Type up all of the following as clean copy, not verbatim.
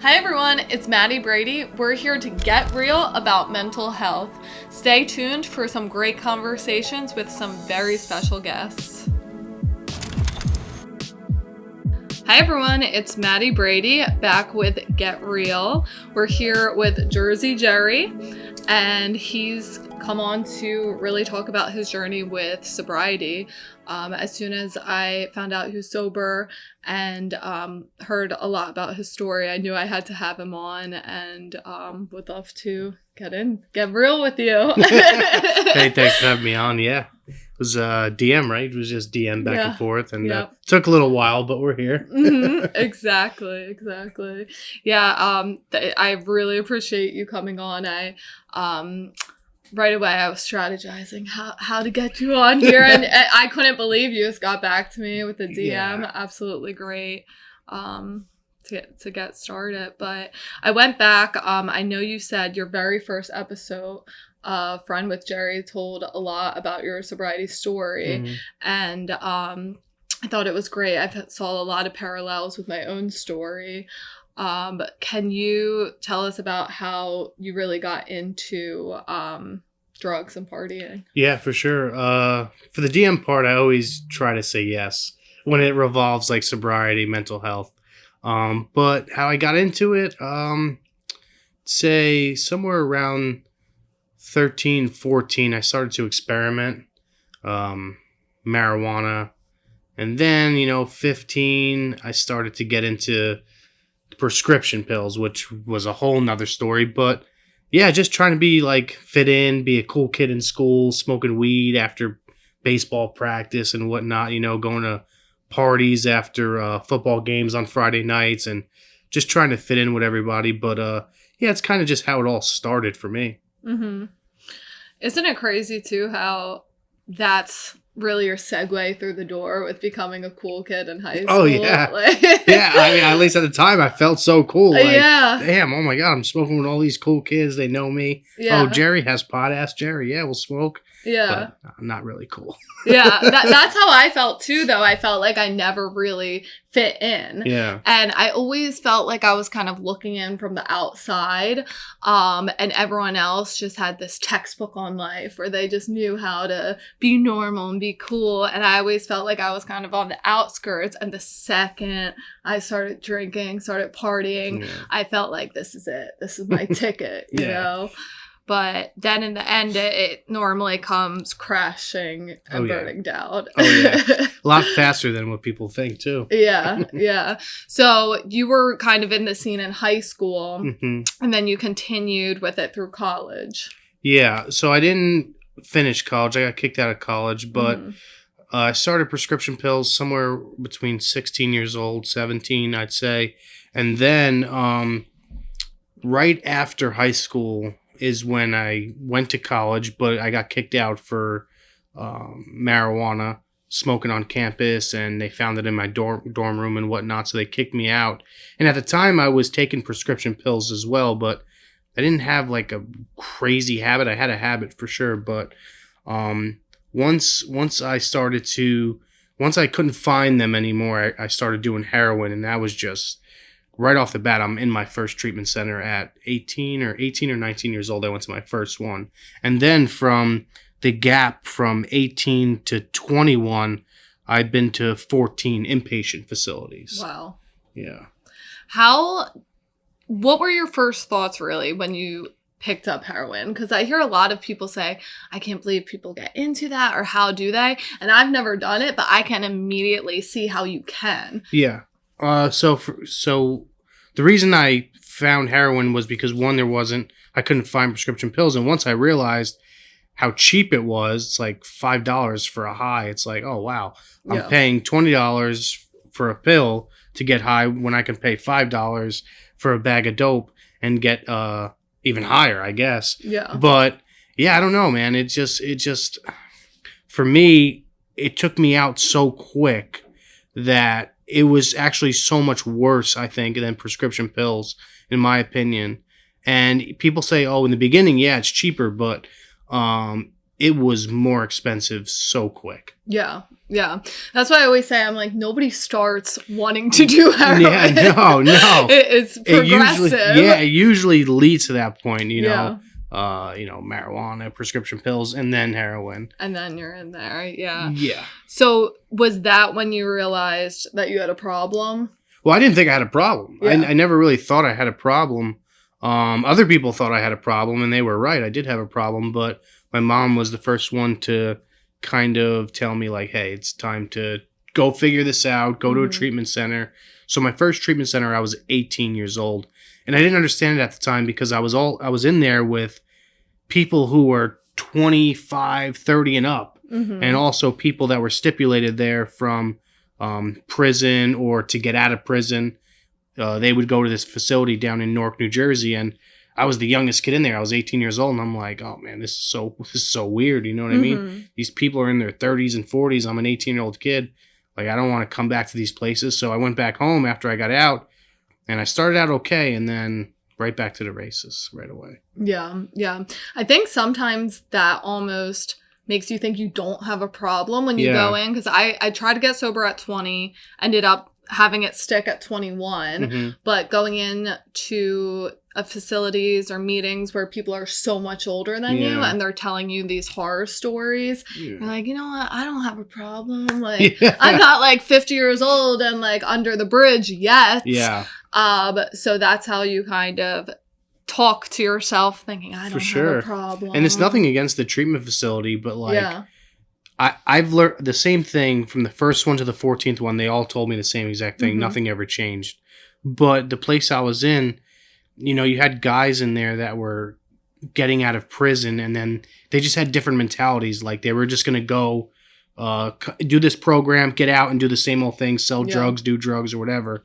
Hi everyone, it's Maddie Brady. We're here to get real about mental health. Stay tuned for some great conversations with some very special guests. Hi everyone, it's Maddie Brady back with Get Real. We're here with Jersey Jerry, and he's come on to really talk about his journey with sobriety. As soon as I found out he was sober and heard a lot about his story, I knew I had to have him on, and would love to get real with you. Hey, thanks for having me on. Yeah, it was DM, right? It was just DM back and forth, and took a little while, but we're here. Exactly. Yeah, I really appreciate you coming on. Right away, I was strategizing how to get you on here, and I couldn't believe you just got back to me with the DM. Yeah. Absolutely great to get started. But I went back. I know you said your very first episode, Friend with Jerry, told a lot about your sobriety story, and I thought it was great. I saw a lot of parallels with my own story. Can you tell us about how you really got into drugs and partying? Yeah, for sure. For the DM part, I always try to say yes when it revolves like sobriety, mental health. But how I got into it, say somewhere around 13, 14, I started to experiment, marijuana. And then, 15, I started to get into prescription pills, which was a whole nother story. But yeah, just trying to be like fit in, be a cool kid in school, smoking weed after baseball practice and whatnot, going to parties after football games on Friday nights and just trying to fit in with everybody. But yeah, it's kind of just how it all started for me. Mm-hmm. Isn't it crazy too how that's really your segue through the door with becoming a cool kid in high school? Oh, yeah. Yeah, I mean, at least at the time, I felt so cool. Like, yeah. Damn, oh my God, I'm smoking with all these cool kids. They know me. Yeah. Oh, Jerry has pot. Ask Jerry. Yeah, we'll smoke. Yeah. But I'm not really cool. Yeah, that's how I felt too, though. I felt like I never really fit in. Yeah. And I always felt like I was kind of looking in from the outside. And everyone else just had this textbook on life where they just knew how to be normal and be cool. And I always felt like I was kind of on the outskirts. And the second I started drinking, started partying, I felt like this is it. This is my ticket, you know? But then in the end, it normally comes crashing and burning down. Oh, yeah. A lot faster than what people think, too. Yeah. So you were kind of in the scene in high school, and then you continued with it through college. Yeah. So I didn't finish college. I got kicked out of college, but I started prescription pills somewhere between 16 years old, 17, I'd say. And then right after high school is when I went to college, but I got kicked out for marijuana, smoking on campus, and they found it in my dorm room and whatnot, so they kicked me out. And at the time, I was taking prescription pills as well, but I didn't have like a crazy habit. I had a habit for sure, but once I couldn't find them anymore, I started doing heroin, and that was just right off the bat. I'm in my first treatment center at 18 or 19 years old. I went to my first one. And then from the gap from 18 to 21, I've been to 14 inpatient facilities. Wow. Yeah. What were your first thoughts really when you picked up heroin? Because I hear a lot of people say, I can't believe people get into that, or how do they? And I've never done it, but I can immediately see how you can. Yeah. So the reason I found heroin was because I couldn't find prescription pills. And once I realized how cheap it was, it's like $5 for a high. It's like, oh, wow, I'm paying $20 for a pill to get high when I can pay $5 for a bag of dope and get even higher, I guess. Yeah. But yeah, I don't know, man. It just, for me, it took me out so quick that it was actually so much worse, I think, than prescription pills, in my opinion. And people say, oh, in the beginning, yeah, it's cheaper, but it was more expensive so quick. Yeah. Yeah. That's why I always say, I'm like, nobody starts wanting to do heroin. Yeah, no. It's progressive. It usually leads to that point, you know. Marijuana, prescription pills, and then heroin. And then you're in there. Yeah. Yeah. So was that when you realized that you had a problem? Well, I didn't think I had a problem. Yeah. I never really thought I had a problem. Other people thought I had a problem, and they were right. I did have a problem, but my mom was the first one to kind of tell me, like, hey, it's time to go figure this out, go to a treatment center. So my first treatment center, I was 18 years old. And I didn't understand it at the time because I was in there with people who were 25, 30 and up. And also people that were stipulated there from prison or to get out of prison. They would go to this facility down in Newark, New Jersey, and I was the youngest kid in there. I was 18 years old, and I'm like, oh man, this is so weird. You know what I mean? These people are in their 30s and 40s. I'm an 18-year-old kid. Like, I don't want to come back to these places. So I went back home after I got out, and I started out okay, and then right back to the races right away. Yeah, yeah. I think sometimes that almost makes you think you don't have a problem when you go in. Because I tried to get sober at 20, ended up having it stick at 21, but going in to facilities or meetings where people are so much older than you and they're telling you these horror stories, you're like, you know what, I don't have a problem. Like, I'm not like 50 years old and like under the bridge yet. So that's how you kind of talk to yourself thinking, I don't have a problem. And it's nothing against the treatment facility, but like, I've learned the same thing from the first one to the 14th one. They all told me the same exact thing. Nothing ever changed. But the place I was in, you know, you had guys in there that were getting out of prison, and then they just had different mentalities. Like, they were just going to go do this program, get out and do the same old thing, sell drugs, do drugs or whatever.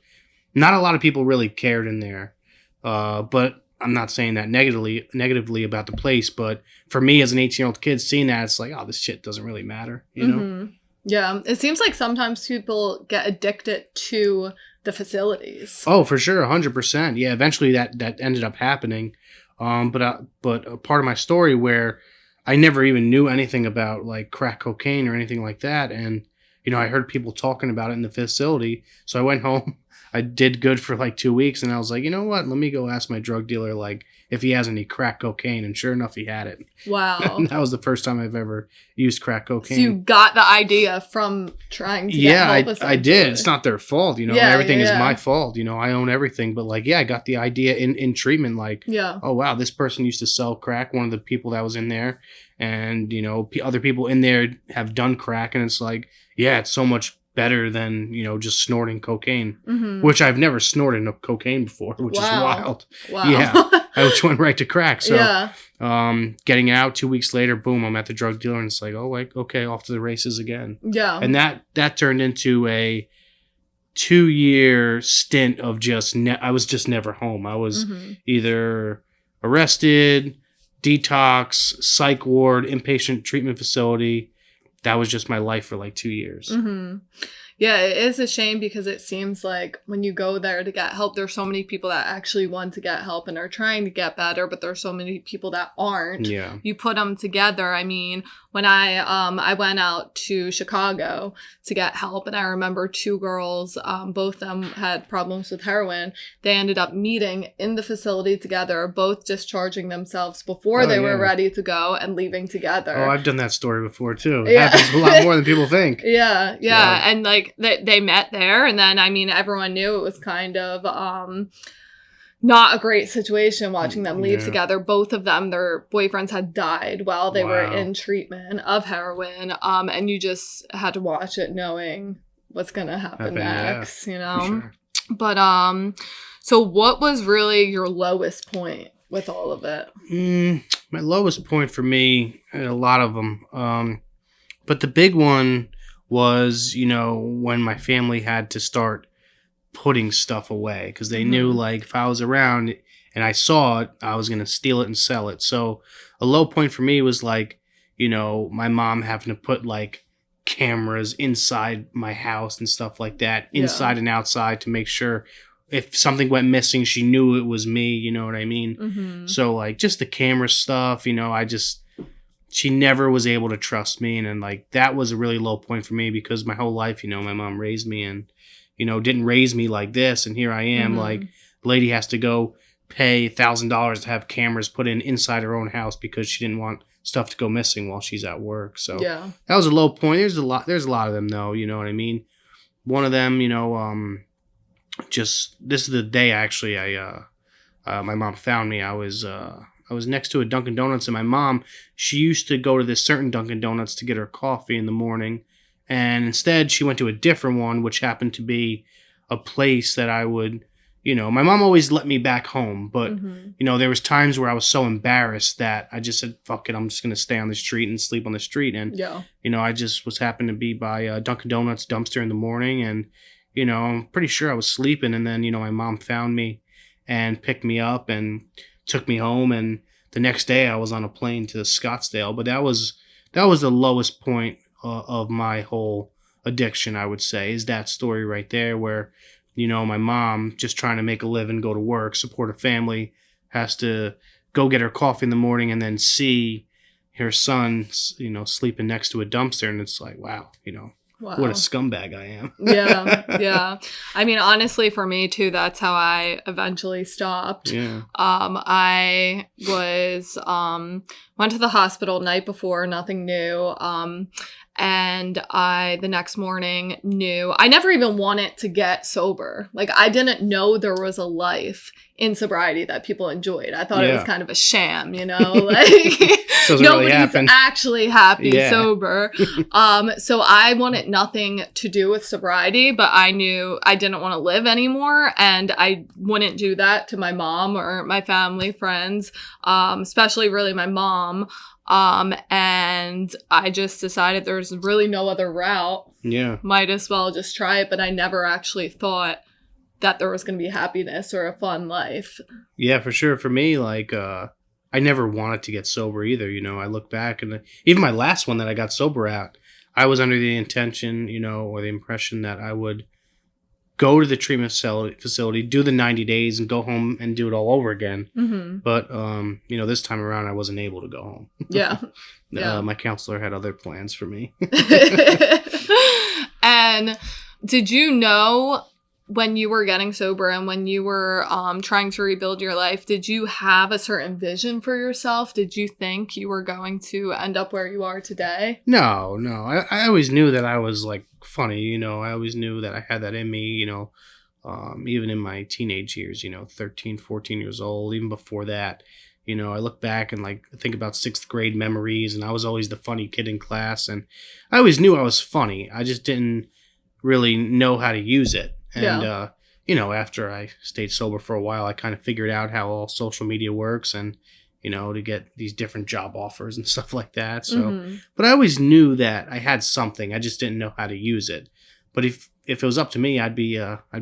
Not a lot of people really cared in there. But I'm not saying that negatively about the place, but for me as an 18-year-old kid, seeing that, it's like, oh, this shit doesn't really matter, you know? Yeah, it seems like sometimes people get addicted to the facilities. Oh, for sure, 100%. Yeah, eventually that ended up happening. But a part of my story where I never even knew anything about like crack cocaine or anything like that, and you know, I heard people talking about it in the facility, so I went home. I did good for like 2 weeks, and I was like, you know what? Let me go ask my drug dealer, like, if he has any crack cocaine. And sure enough, he had it. Wow. And that was the first time I've ever used crack cocaine. So you got the idea from trying to get help, I did. It's not their fault, you know. Everything is my fault, you know. I own everything. But like, I got the idea in treatment, like, oh, wow, this person used to sell crack, one of the people that was in there. And, you know, other people in there have done crack. And it's like, yeah, it's so much better than, you know, just snorting cocaine, which I've never snorted no cocaine before, which is wild. Wow. Yeah, I just went right to crack. So getting out 2 weeks later, boom, I'm at the drug dealer, and it's like, oh, like, okay, off to the races again. Yeah. And that turned into a 2-year stint of just I was just never home. I was either arrested, detox, psych ward, inpatient treatment facility. That was just my life for like 2 years. Yeah, it is a shame because it seems like when you go there to get help, there's so many people that actually want to get help and are trying to get better, but there's so many people that aren't. Yeah. You put them together. I mean, when I went out to Chicago to get help, and I remember 2 girls, both of them had problems with heroin. They ended up meeting in the facility together, both discharging themselves before they were ready to go and leaving together. Oh, I've done that story before too. It happens a lot more than people think. Yeah. And like they met there, and then I mean everyone knew it was kind of not a great situation watching them leave together. Both of them, their boyfriends had died while they were in treatment of heroin, and you just had to watch it knowing what's gonna happen next, you know. Sure. But so what was really your lowest point with all of it? My lowest point for me, a lot of them, but the big one was, you know, when my family had to start putting stuff away because they knew, like, if I was around and I saw it, I was going to steal it and sell it. So a low point for me was, like, you know, my mom having to put, like, cameras inside my house and stuff like that, inside and outside, to make sure if something went missing, she knew it was me, you know what I mean? So, like, just the camera stuff, you know, she never was able to trust me. And like, that was a really low point for me because my whole life, my mom raised me and, didn't raise me like this. And here I am, like, the lady has to go pay $1,000 to have cameras put inside her own house because she didn't want stuff to go missing while she's at work. So that was a low point. There's a lot of them though. You know what I mean? One of them, just this is the day actually my mom found me. I was next to a Dunkin' Donuts, and my mom, she used to go to this certain Dunkin' Donuts to get her coffee in the morning, and instead she went to a different one, which happened to be a place that I would, my mom always let me back home, but there was times where I was so embarrassed that I just said, fuck it, I'm just going to stay on the street and sleep on the street. And, I just was happened to be by a Dunkin' Donuts dumpster in the morning, and, I'm pretty sure I was sleeping, and then, my mom found me and picked me up and took me home, and the next day I was on a plane to Scottsdale. But that was the lowest point of my whole addiction, I would say, is that story right there where, my mom, just trying to make a living, go to work, support a family, has to go get her coffee in the morning and then see her son, sleeping next to a dumpster. And it's like, wow, Wow. What a scumbag I am. Yeah. I mean, honestly, for me too, that's how I eventually stopped. Yeah. I was went to the hospital night before, nothing new. And I, the next morning, knew I never even wanted to get sober. Like, I didn't know there was a life in sobriety that people enjoyed. I thought it was kind of a sham, like nobody's really actually happy sober. So I wanted nothing to do with sobriety, but I knew I didn't want to live anymore, and I wouldn't do that to my mom or my family, friends, especially really my mom. And I just decided there's really no other route. Yeah. Might as well just try it, but I never actually thought that there was going to be happiness or a fun life. Yeah, for sure. For me, like, I never wanted to get sober either. I look back, and even my last one that I got sober at, I was under the intention, or the impression that I would go to the treatment facility, do the 90 days, and go home and do it all over again. Mm-hmm. But, this time around, I wasn't able to go home. Yeah. My counselor had other plans for me. And did you know, when you were getting sober and when you were trying to rebuild your life, did you have a certain vision for yourself? Did you think you were going to end up where you are today? No. I always knew that I was, like, funny, I always knew that I had that in me, even in my teenage years, 13, 14 years old, even before that. I look back and, like, think about 6th grade memories, and I was always the funny kid in class, and I always knew I was funny. I just didn't really know how to use it. And, after I stayed sober for a while, I kind of figured out how all social media works and, to get these different job offers and stuff like that. So, but I always knew that I had something. I just didn't know how to use it. But if it was up to me, I'd be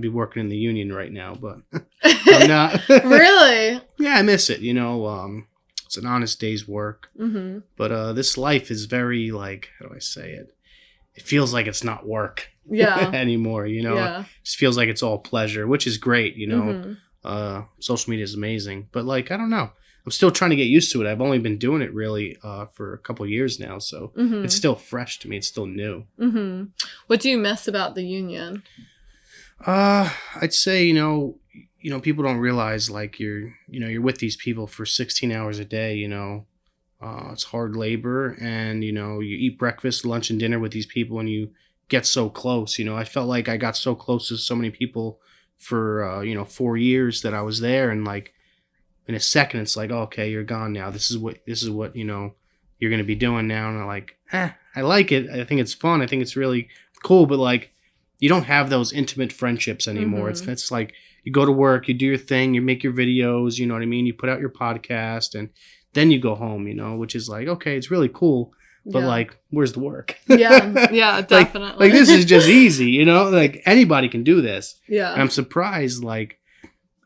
working in the union right now, but I'm not. Really? Yeah, I miss it. It's an honest day's work. Mm-hmm. But this life is very, like, how do I say it? It feels like it's not work. Anymore, Yeah. It just feels like it's all pleasure, which is great, social media is amazing, but, like, I don't know, I'm still trying to get used to it. I've only been doing it really for a couple of years now, so it's still fresh to me. It's still new. What do you miss about the union? I'd say, people don't realize, like, you're with these people for 16 hours a day. It's hard labor, and you eat breakfast, lunch, and dinner with these people, and you get so close. I felt like I got so close to so many people for 4 years that I was there, and, like, in a second it's like, oh, okay, you're gone now. This is what you're gonna be doing now. And I'm like, I like it. I think it's fun. I think it's really cool. But, like, you don't have those intimate friendships anymore. It's like you go to work, you do your thing, you make your videos. You know what I mean? You put out your podcast, and then you go home. Which is like, okay, it's really cool. But, like, where's the work? Yeah, definitely. like this is just easy, like, anybody can do this. Yeah. And I'm surprised, like,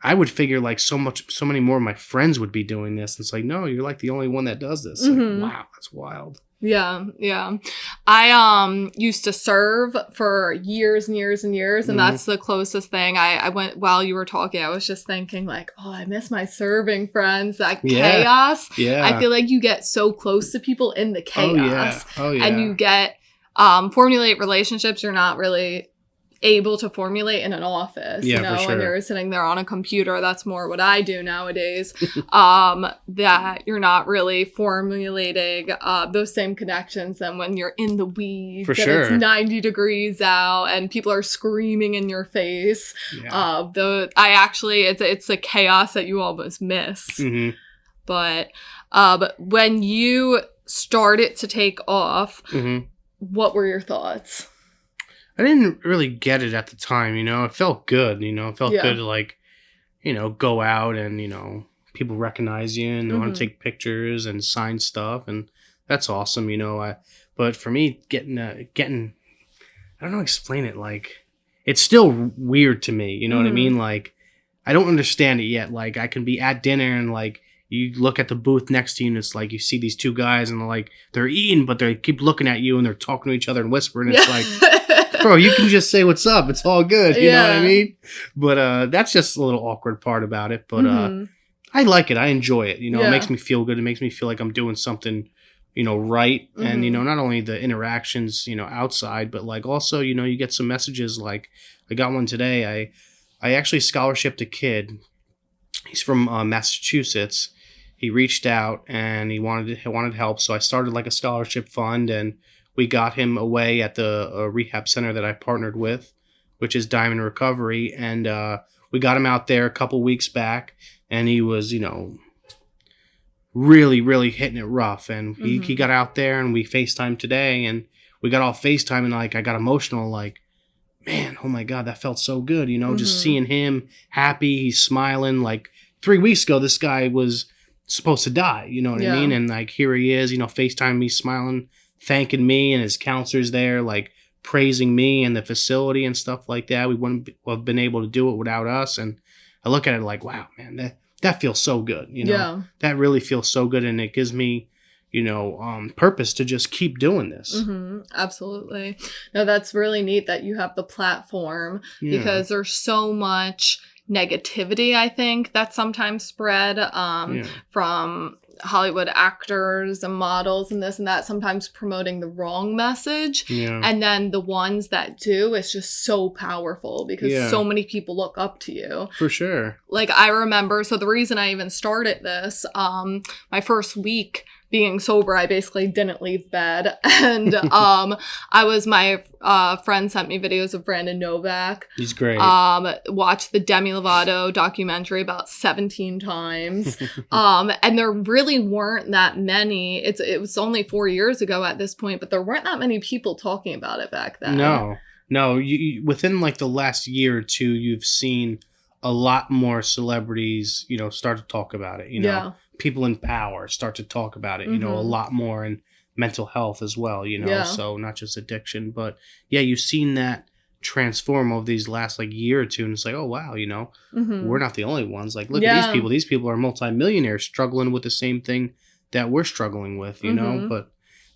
I would figure, like, so many more of my friends would be doing this. It's like, no, you're, like, the only one that does this. Like, wow, that's wild. Yeah, yeah. I used to serve for years and years and years, and that's the closest thing. I went while you were talking, I was just thinking like, oh, I miss my serving friends. That chaos. Yeah. I feel like you get so close to people in the chaos. Oh yeah. And you get formulate relationships you're not really able to formulate in an office, yeah, you know, for sure. when you're sitting there on a computer. That's more what I do nowadays. That you're not really formulating those same connections than when you're in the weeds For and sure. it's 90 degrees out and people are screaming in your face. Yeah. It's a chaos that you almost miss. But when you started to take off, what were your thoughts? I didn't really get it at the time, you know. It felt good, you know. It felt good to, like, you know, go out and, you know, people recognize you and they want to take pictures and sign stuff, and that's awesome, you know. But for me, getting, I don't know, explain it. Like, it's still weird to me, you know what I mean? Like, I don't understand it yet. Like, I can be at dinner and, like, you look at the booth next to you and it's like you see these two guys and they're eating, but they keep looking at you and they're talking to each other and whispering. It's like, bro, you can just say what's up. It's all good. You know what I mean? But that's just a little awkward part about it. But I like it. I enjoy it. You know, it makes me feel good. It makes me feel like I'm doing something, you know, right. And, you know, not only the interactions, you know, outside, but like also, you know, you get some messages. Like I got one today. I actually scholarshiped a kid. He's from Massachusetts. He reached out and he wanted help. So I started like a scholarship fund, and we got him away at the rehab center that I partnered with, which is Diamond Recovery. And we got him out there a couple weeks back, and he was, you know, really, really hitting it rough. And he got out there, and we FaceTimed today, and we got all FaceTime, and like I got emotional, like, man, oh my God, that felt so good. You know, just seeing him happy, he's smiling. Like 3 weeks ago, this guy was supposed to die, you know what I mean? And like here he is, you know, FaceTime me, smiling, thanking me, and his counselor's there, like praising me and the facility and stuff like that. We wouldn't have been able to do it without us. And I look at it like, wow, man, that feels so good, you know? That really feels so good, and it gives me, you know, purpose to just keep doing this. Absolutely. No, that's really neat that you have the platform, because there's so much negativity, I think, that's sometimes spread from Hollywood actors and models and this and that, sometimes promoting the wrong message. And then the ones that do, it's just so powerful because so many people look up to you. For sure. Like I remember, so the reason I even started this, my first week being sober, I basically didn't leave bed. And my friend sent me videos of Brandon Novak. He's great. Watched the Demi Lovato documentary about 17 times. And there really weren't that many. It was only 4 years ago at this point, but there weren't that many people talking about it back then. No. You within like the last year or two, you've seen a lot more celebrities, you know, start to talk about it, you know. People in power start to talk about it, you know, a lot more, in mental health as well, you know, so not just addiction, but you've seen that transform over these last like year or two, and it's like, oh wow, you know, we're not the only ones. Like, look at these people are multimillionaires struggling with the same thing that we're struggling with, you know, but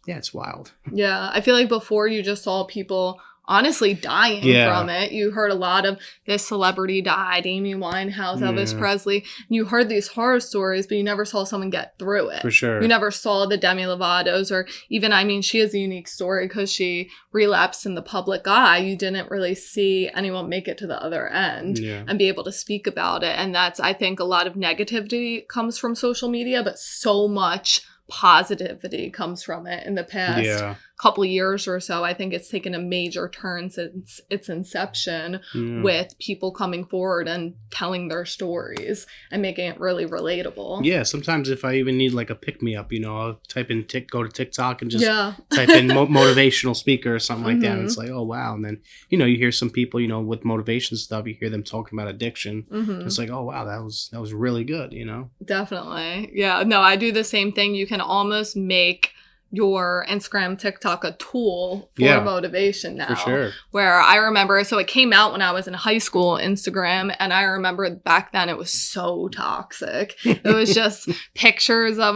it's wild. I feel like before you just saw people honestly dying from it. You heard a lot of this celebrity died, Amy Winehouse, Elvis Presley. You heard these horror stories, but you never saw someone get through it. For sure. You never saw the Demi Lovatos, or even, I mean, she has a unique story because she relapsed in the public eye. You didn't really see anyone make it to the other end and be able to speak about it. And that's, I think, a lot of negativity comes from social media, but so much positivity comes from it in the past couple years or so. I think it's taken a major turn since its inception with people coming forward and telling their stories and making it really relatable. Yeah, sometimes if I even need like a pick-me-up, you know, I'll type in go to TikTok and just type in motivational speaker or something like that, and it's like, oh wow. And then, you know, you hear some people, you know, with motivation stuff, you hear them talking about addiction. It's like, oh wow, that was really good, you know. Definitely. Yeah, no, I do the same thing. You can almost make your Instagram, TikTok a tool for motivation now. For sure. Where I remember, so it came out when I was in high school, Instagram, and I remember back then it was so toxic. It was just pictures of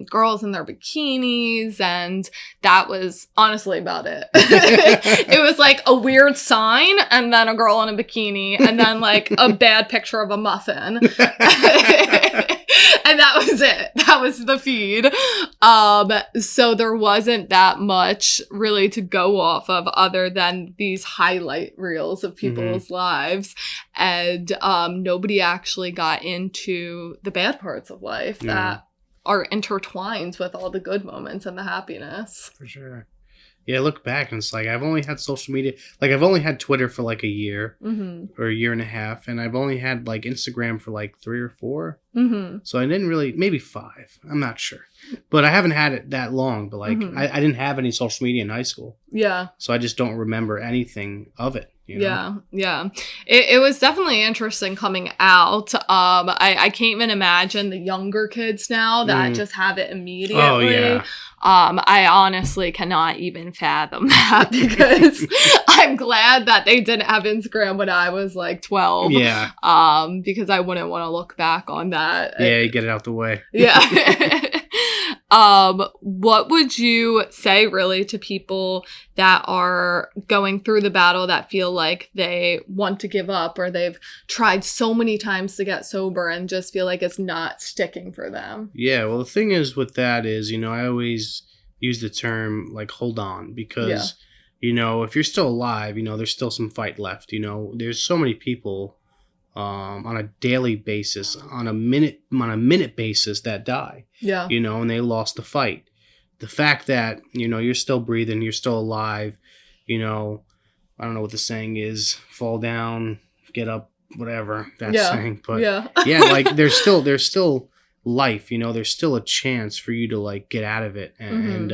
girls in their bikinis, and that was honestly about it. It was like a weird sign, and then a girl in a bikini, and then like a bad picture of a muffin. And that was it. That was the feed. So there wasn't that much really to go off of other than these highlight reels of people's lives. And nobody actually got into the bad parts of life that are intertwined with all the good moments and the happiness. For sure. Yeah, I look back and it's like I've only had social media, like I've only had Twitter for like a year or a year and a half, and I've only had like Instagram for like 3 or 4. So I didn't really, maybe 5. I'm not sure, but I haven't had it that long. But like I didn't have any social media in high school. Yeah. So I just don't remember anything of it. You know? Yeah. It was definitely interesting coming out. I can't even imagine the younger kids now that just have it immediately. Oh, yeah. I honestly cannot even fathom that because I'm glad that they didn't have Instagram when I was like 12. Yeah. Because I wouldn't want to look back on that. Yeah, you get it out the way. Yeah. What would you say really to people that are going through the battle that feel like they want to give up or they've tried so many times to get sober and just feel like it's not sticking for them? Yeah, well, the thing is with that is, I always use the term like hold on because, if you're still alive, there's still some fight left. There's so many people on a daily basis, on a minute basis that die. Yeah. And they lost the fight. The fact that, you're still breathing, you're still alive, I don't know what the saying is, fall down, get up, whatever that saying. But like there's still life, there's still a chance for you to like get out of it and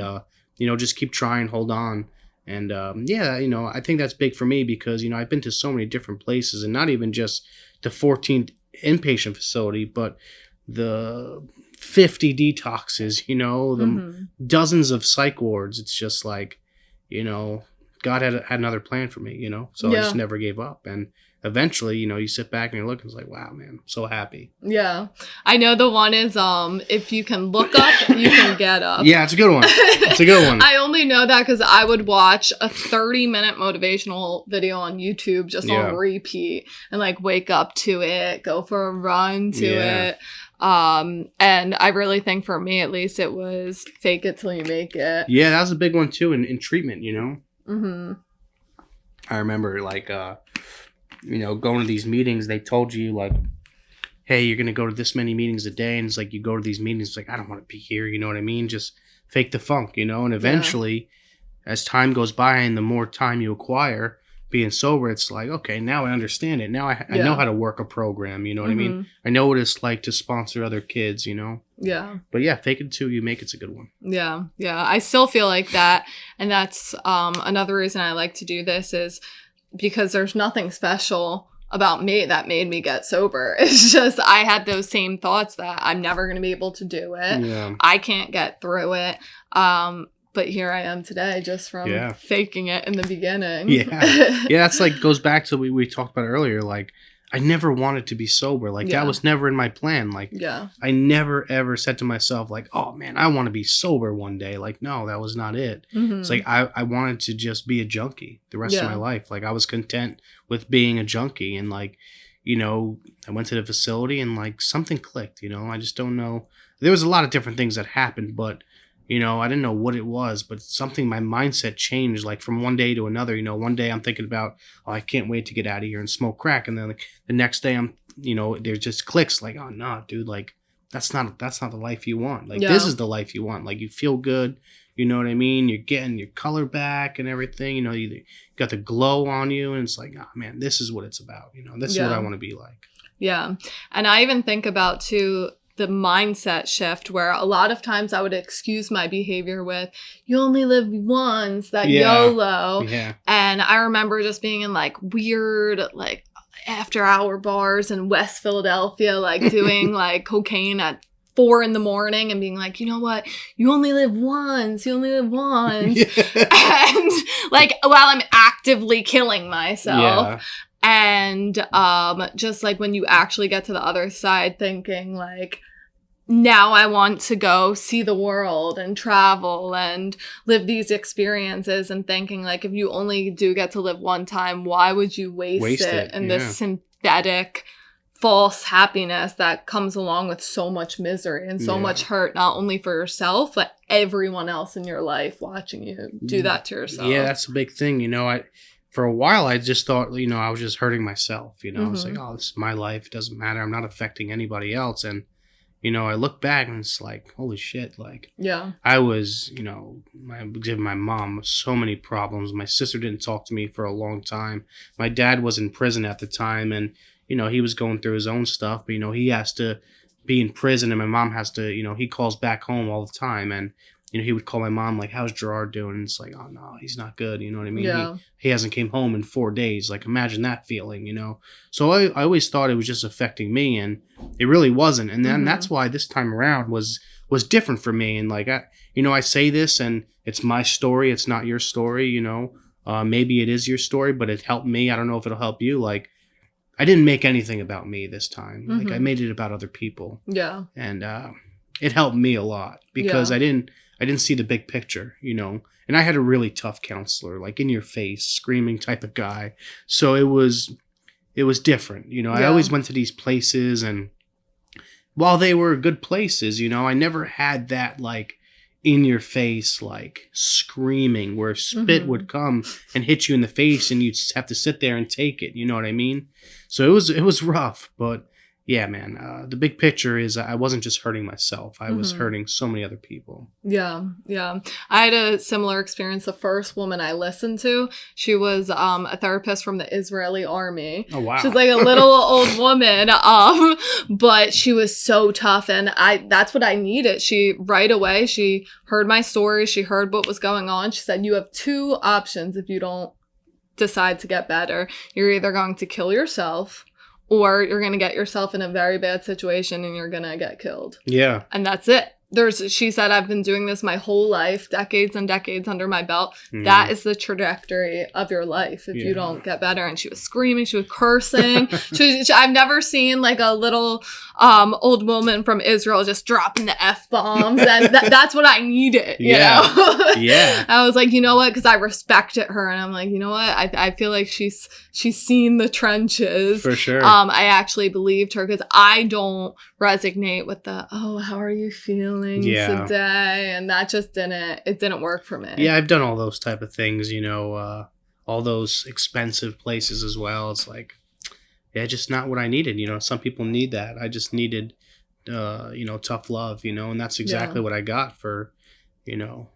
just keep trying, hold on. And I think that's big for me because, I've been to so many different places and not even just the 14th inpatient facility, but the 50 detoxes, the dozens of psych wards. It's just like, God had another plan for me, so I just never gave up. And eventually, you sit back and you look and it's like, wow, man, I'm so happy. Yeah. I know the one is, if you can look up, you can get up. Yeah, it's a good one. It's a good one. I only know that because I would watch a 30-minute motivational video on YouTube just on repeat and like wake up to it, go for a run to it. And I really think for me, at least, it was fake it till you make it. Yeah, that was a big one too in treatment, I remember like, going to these meetings, they told you like, hey, you're going to go to this many meetings a day. And it's like, you go to these meetings, it's like, I don't want to be here. You know what I mean? Just fake the funk, and eventually as time goes by and the more time you acquire being sober, it's like, okay, now I understand it. Now I know how to work a program. You know what I mean? I know what it's like to sponsor other kids, Yeah. But yeah, fake it till you make it's a good one. Yeah. Yeah. I still feel like that. And that's another reason I like to do this is because there's nothing special about me that made me get sober. It's just I had those same thoughts that I'm never going to be able to do it. Yeah. I can't get through it. But here I am today just from faking it in the beginning. Yeah. That's like goes back to what we talked about earlier. Like I never wanted to be sober. Like that was never in my plan. Like I never ever said to myself like, oh man, I want to be sober one day. Like, no, that was not it. It's like I wanted to just be a junkie the rest of my life. Like I was content with being a junkie and like, I went to the facility and like something clicked, I just don't know. There was a lot of different things that happened, but I didn't know what it was, but something, my mindset changed like from one day to another. One day I'm thinking about, oh, I can't wait to get out of here and smoke crack. And then like, the next day I'm, there's just clicks like, oh no, dude, like that's not the life you want. Like this is the life you want. Like you feel good. You know what I mean? You're getting your color back and everything, you got the glow on you and it's like, oh man, this is what it's about. This is what I want to be like. Yeah. And I even think about too, the mindset shift where a lot of times I would excuse my behavior with, you only live once, that YOLO. Yeah. And I remember just being in like weird, like after hour bars in West Philadelphia, like doing like cocaine at 4 a.m. and being like, you know what? You only live once. You only live once. And like, while I'm actively killing myself. Yeah. And just like when you actually get to the other side thinking like, now I want to go see the world and travel and live these experiences, and thinking like, if you only do get to live one time, why would you waste it in this synthetic false happiness that comes along with so much misery and so much hurt, not only for yourself, but everyone else in your life watching you do that to yourself. Yeah, that's a big thing. You know, for a while, I just thought, you know, I was just hurting myself. You know, it's like, oh, this is my life. It doesn't matter. I'm not affecting anybody else. And, you know, I look back and it's like, holy shit. Like, I was, you know, I was giving my mom so many problems. My sister didn't talk to me for a long time. My dad was in prison at the time, and, you know, he was going through his own stuff. But, you know, he has to be in prison, and my mom has to, you know, he calls back home all the time. And, you know, he would call my mom, like, how's Gerard doing? And it's like, oh, no, he's not good. You know what I mean? Yeah. He hasn't came home in 4 days. Like, imagine that feeling, you know? So I always thought it was just affecting me, and it really wasn't. And then that's why this time around was different for me. And, like, I say this, and it's my story. It's not your story, you know? Maybe it is your story, but it helped me. I don't know if it'll help you. Like, I didn't make anything about me this time. Like, I made it about other people. Yeah. And it helped me a lot because I didn't see the big picture, you know. And I had a really tough counselor, like in your face, screaming type of guy. So it was different, you know. I always went to these places, and while they were good places, you know, I never had that like in your face, like screaming where spit would come and hit you in the face, and you'd have to sit there and take it. You know what I mean? So it was rough, but yeah, man, the big picture is I wasn't just hurting myself. I was hurting so many other people. Yeah, yeah. I had a similar experience. The first woman I listened to, she was a therapist from the Israeli army. Oh, wow. She's like a little old woman, but she was so tough, and that's what I needed. Right away, she heard my story. She heard what was going on. She said, you have 2 options if you don't decide to get better. You're either going to kill yourself, or you're going to get yourself in a very bad situation and you're going to get killed. Yeah. And that's it. She said, I've been doing this my whole life, decades and decades under my belt. That is the trajectory of your life if you don't get better. And she was screaming, she was cursing. I've never seen like a little old woman from Israel just dropping the F-bombs. And that's what I needed, you know? Yeah. I was like, you know what? Because I respected her. And I'm like, you know what? I feel like she's seen the trenches. For sure. I actually believed her because I don't resonate with the, oh, how are you feeling today? And that just didn't work for me. Yeah, I've done all those type of things, you know, all those expensive places as well. It's like, yeah, just not what I needed. You know, some people need that. I just needed, you know, tough love, you know, and that's exactly what I got for, you know,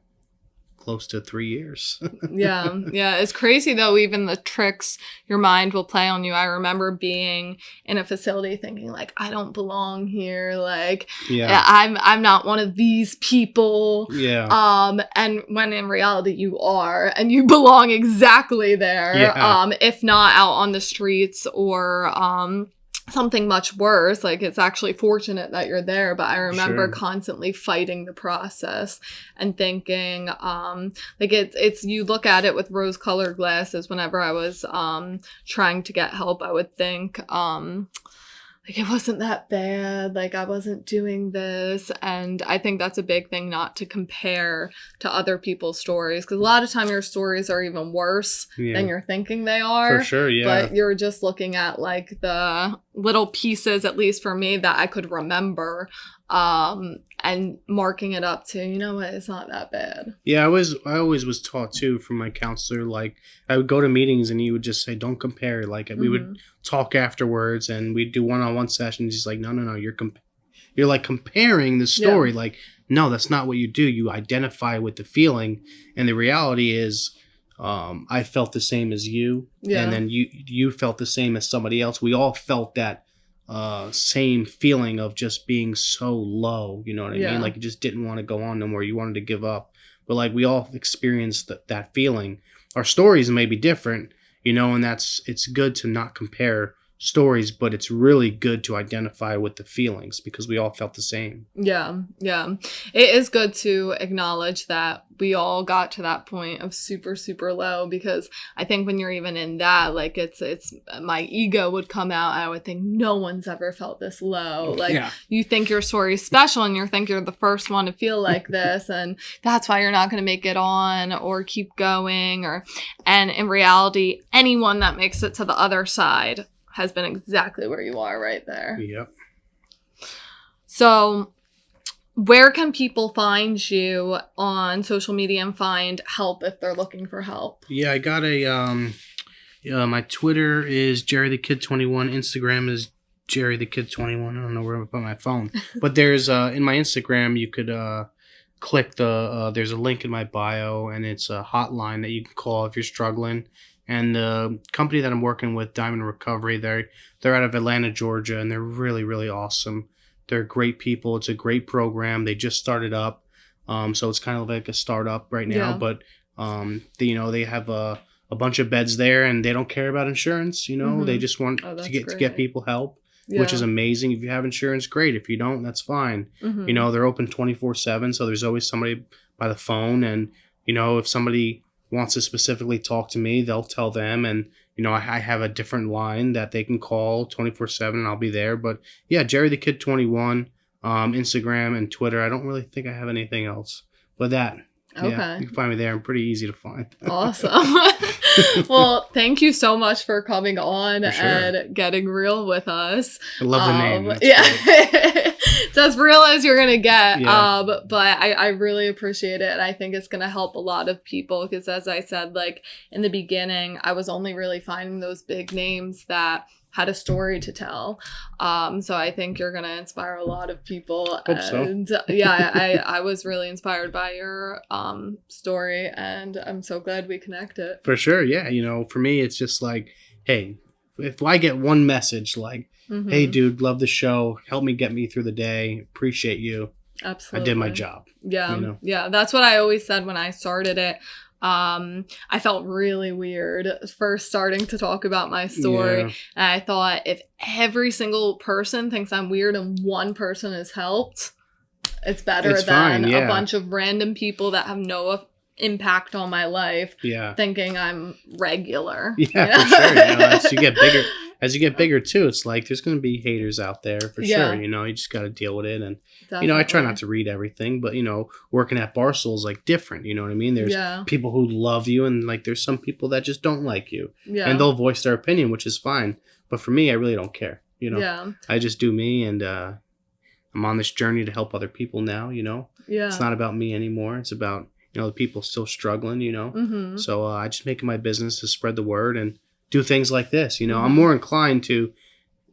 close to 3 years. Yeah. It's crazy though, even the tricks your mind will play on you. I remember being in a facility thinking like, I don't belong here. Like, I'm not one of these people. Yeah. And when in reality you are, and you belong exactly there. Yeah. If not out on the streets or, something much worse. Like, it's actually fortunate that you're there, but I remember constantly fighting the process and thinking like it's you look at it with rose-colored glasses. Whenever I was trying to get help, I would think like it wasn't that bad, like I wasn't doing this. And I think that's a big thing, not to compare to other people's stories, because a lot of time your stories are even worse than you're thinking they are. For sure, yeah. But you're just looking at like the little pieces, at least for me, that I could remember, and marking it up to, you know what, it's not that bad. Yeah, I always was taught too from my counselor, like I would go to meetings and he would just say, don't compare. Like we would talk afterwards and we'd do one-on-one sessions. He's like, no, you're like comparing the story. Like, no, that's not what you do. You identify with the feeling, and the reality is I felt the same as you, and then you felt the same as somebody else. We all felt that same feeling of just being so low, you know what I mean? Like you just didn't want to go on no more. You wanted to give up. But like we all experienced that feeling. Our stories may be different, you know, and it's good to not compare stories, but it's really good to identify with the feelings because we all felt the same. Yeah. It is good to acknowledge that we all got to that point of super, super low, because I think when you're even in that, like it's my ego would come out. I would think no one's ever felt this low. Like you think your story is special and you think you're the first one to feel like this, and that's why you're not going to make it on or keep going, and in reality, anyone that makes it to the other side has been exactly where you are right there. Yep. So where can people find you on social media and find help if they're looking for help? Yeah, I got my Twitter is Jerry the Kid 21. Instagram is Jerry the Kid 21. I don't know where I put my phone. But there's, in my Instagram, you could click there's a link in my bio, and it's a hotline that you can call if you're struggling. And the company that I'm working with, Diamond Recovery, they're out of Atlanta, Georgia, and they're really, really awesome. They're great people. It's a great program. They just started up, so it's kind of like a startup right now. Yeah. But they have a bunch of beds there, and they don't care about insurance. They just want to get people help, which is amazing. If you have insurance, great. If you don't, that's fine. They're open 24/7, so there's always somebody by the phone. And if somebody wants to specifically talk to me, they'll tell them, and I have a different line that they can call 24/7, and I'll be there. But yeah, Jerry the Kid 21, Instagram and Twitter. I don't really think I have anything else but that. Okay. Yeah, you can find me there. I'm pretty easy to find. Awesome. Well, thank you so much for coming on and getting real with us. I love the name. That's it's as real as you're going to get. Yeah. But I really appreciate it. And I think it's going to help a lot of people because, as I said, like in the beginning, I was only really finding those big names that had a story to tell. So I think you're going to inspire a lot of people. Hope so. Yeah, I was really inspired by your story, and I'm so glad we connected. For sure. Yeah. For me, it's just like, hey, if I get one message like, hey, dude, love the show. Help me get me through the day. Appreciate you. Absolutely. I did my job. Yeah. Yeah. That's what I always said when I started it. I felt really weird first starting to talk about my story. Yeah. And I thought if every single person thinks I'm weird and one person is helped, it's better than a bunch of random people that have no impact on my life thinking I'm regular. Yeah, for sure. As you get bigger too, it's like there's going to be haters out there for sure. You just got to deal with it. And, I try not to read everything, but, working at Barstool is like different. You know what I mean? There's people who love you, and like there's some people that just don't like you. Yeah. And they'll voice their opinion, which is fine. But for me, I really don't care. I just do me, and I'm on this journey to help other people now. It's not about me anymore. It's about, the people still struggling, So I just make it my business to spread the word and do things like this. I'm more inclined to,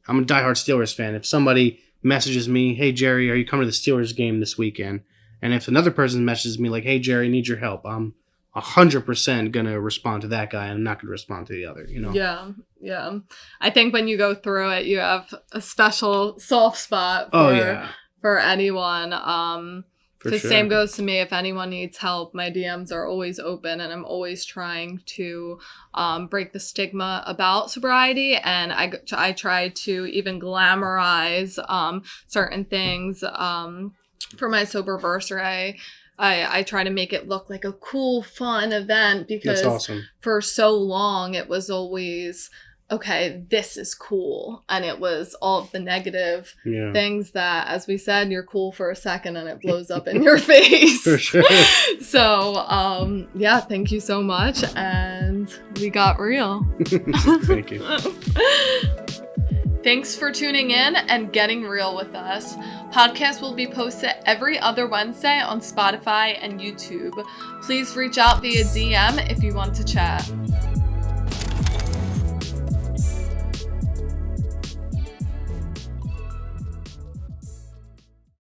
I'm a diehard Steelers fan. If somebody messages me, hey, Jerry, are you coming to the Steelers game this weekend? And if another person messages me like, hey, Jerry, I need your help, I'm 100% going to respond to that guy. And I'm not going to respond to the other, Yeah. Yeah. I think when you go through it, you have a special soft spot for anyone. The same goes to me. If anyone needs help, my DMs are always open, and I'm always trying to break the stigma about sobriety. And I try to even glamorize certain things for my Soberversary. I try to make it look like a cool, fun event because for so long it was always, okay, this is cool. And it was all of the negative things that, as we said, you're cool for a second and it blows up in your face. For sure. So, thank you so much. And we got real. Thank you. Thanks for tuning in and getting real with us. Podcast will be posted every other Wednesday on Spotify and YouTube. Please reach out via DM if you want to chat.